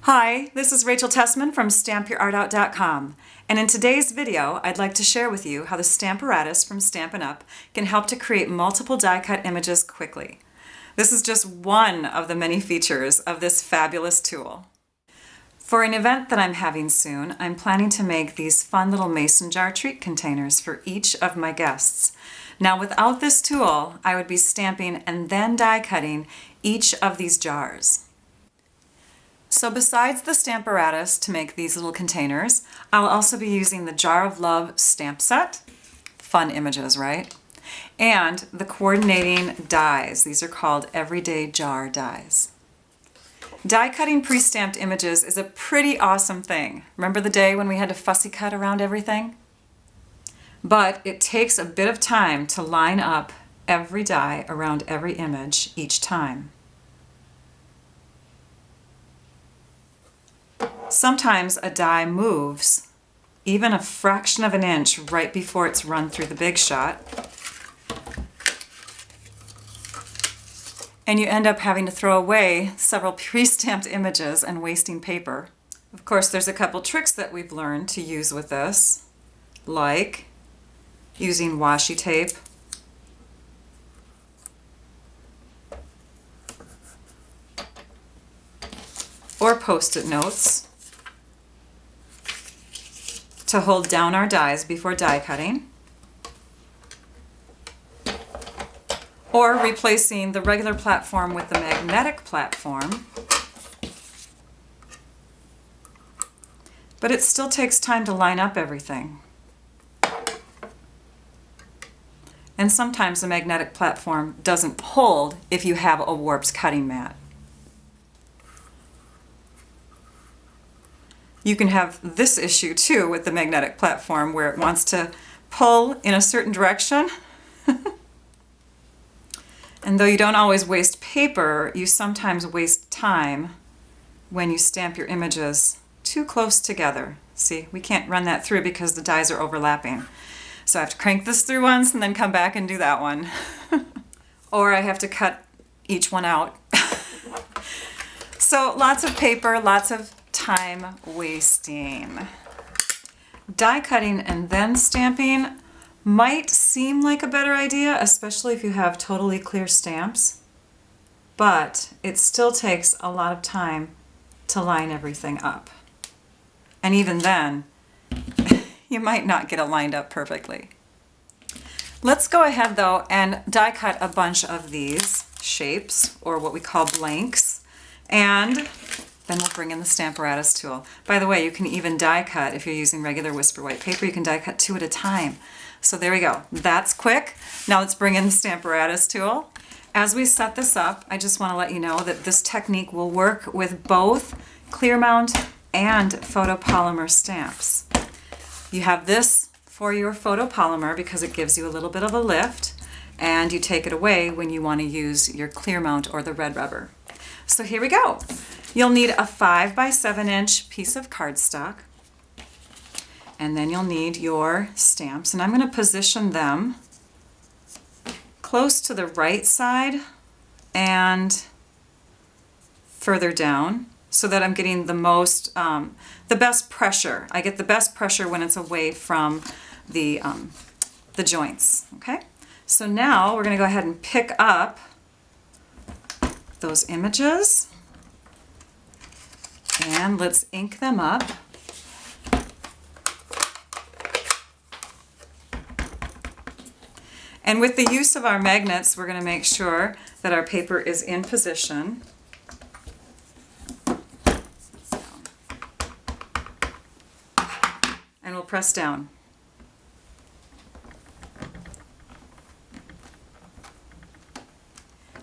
Hi, this is Rachel Tessman from StampYourArtOut.com, and in today's video I'd like to share with you how the Stamparatus from Stampin' Up! Can help to create multiple die-cut images quickly. This is just one of the many features of this fabulous tool. For an event that I'm having soon, I'm planning to make these fun little mason jar treat containers for each of my guests. Now without this tool, I would be stamping and then die cutting each of these jars. So besides the Stamparatus to make these little containers, I'll also be using the Jar of Love stamp set. Fun images, right? And the coordinating dies. These are called everyday jar dies. Die cutting pre-stamped images is a pretty awesome thing. Remember the day when we had to fussy cut around everything? But it takes a bit of time to line up every die around every image each time. Sometimes a die moves even a fraction of an inch right before it's run through the big shot, and you end up having to throw away several pre-stamped images and wasting paper. Of course, there's a couple tricks that we've learned to use with this, like using washi tape, or post-it notes to hold down our dies before die cutting, or replacing the regular platform with the magnetic platform. But it still takes time to line up everything. And sometimes the magnetic platform doesn't hold if you have a warped cutting mat. You can have this issue too with the magnetic platform where it wants to pull in a certain direction. And though you don't always waste paper, you sometimes waste time when you stamp your images too close together. See, we can't run that through because the dies are overlapping. So I have to crank this through once and then come back and do that one. Or I have to cut each one out. So lots of paper, lots of time wasting. Die cutting and then stamping might seem like a better idea, especially if you have totally clear stamps, but it still takes a lot of time to line everything up. And even then, you might not get it lined up perfectly. Let's go ahead though and die cut a bunch of these shapes, or what we call blanks, and then we'll bring in the Stamparatus tool. By the way, you can even die cut, if you're using regular Whisper White paper, you can die cut 2 at a time. So there we go. That's quick. Now let's bring in the Stamparatus tool. As we set this up, I just want to let you know that this technique will work with both clear mount and photopolymer stamps. You have this for your photopolymer because it gives you a little bit of a lift, and you take it away when you want to use your clear mount or the red rubber. So here we go. You'll need a 5 by 7 inch piece of cardstock, and then you'll need your stamps, and I'm going to position them close to the right side and further down so that I'm getting the most, the best pressure. I get the best pressure when it's away from the joints. Okay, so now we're going to go ahead and pick up those images. And let's ink them up. And with the use of our magnets, we're going to make sure that our paper is in position. And we'll press down.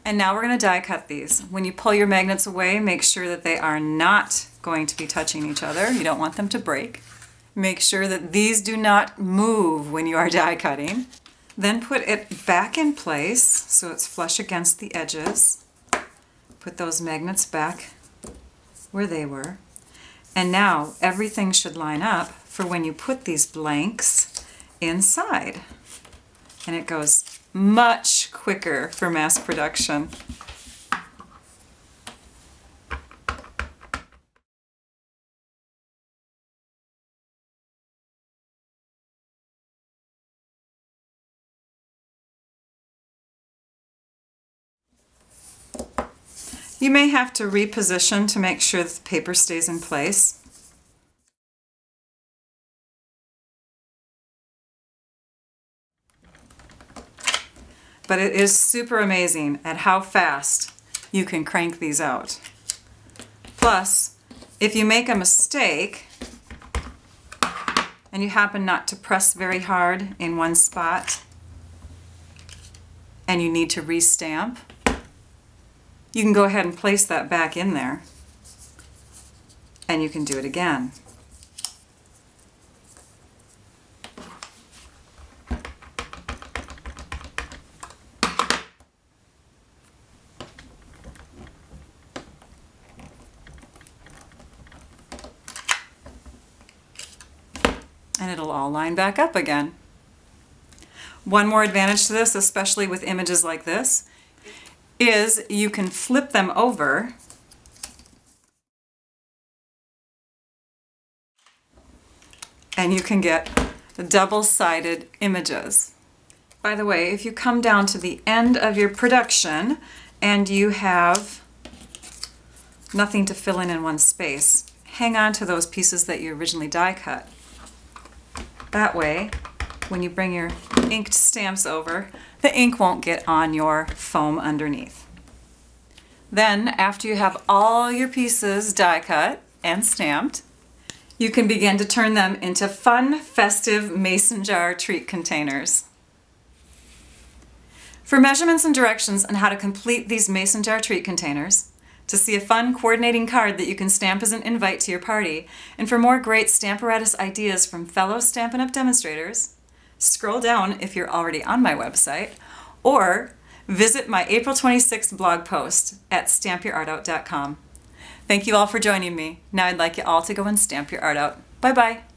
And now we're going to die cut these. When you pull your magnets away, make sure that they are not going to be touching each other. You don't want them to break. Make sure that these do not move when you are die cutting. Then put it back in place so it's flush against the edges. Put those magnets back where they were. And now everything should line up for when you put these blanks inside. And it goes much quicker for mass production. You may have to reposition to make sure that the paper stays in place. But it is super amazing at how fast you can crank these out. Plus, if you make a mistake and you happen not to press very hard in one spot and you need to restamp, you can go ahead and place that back in there and you can do it again. And it'll all line back up again. One more advantage to this, especially with images like this, is you can flip them over and you can get the double-sided images. By the way, if you come down to the end of your production and you have nothing to fill in one space, hang on to those pieces that you originally die cut. That way, when you bring your inked stamps over, the ink won't get on your foam underneath. Then, after you have all your pieces die cut and stamped, you can begin to turn them into fun, festive mason jar treat containers. For measurements and directions on how to complete these mason jar treat containers, to see a fun coordinating card that you can stamp as an invite to your party, and for more great Stamparatus ideas from fellow Stampin' Up! Demonstrators, scroll down if you're already on my website, or visit my April 26th blog post at stampyourartout.com. Thank you all for joining me. Now I'd like you all to go and stamp your art out. Bye-bye.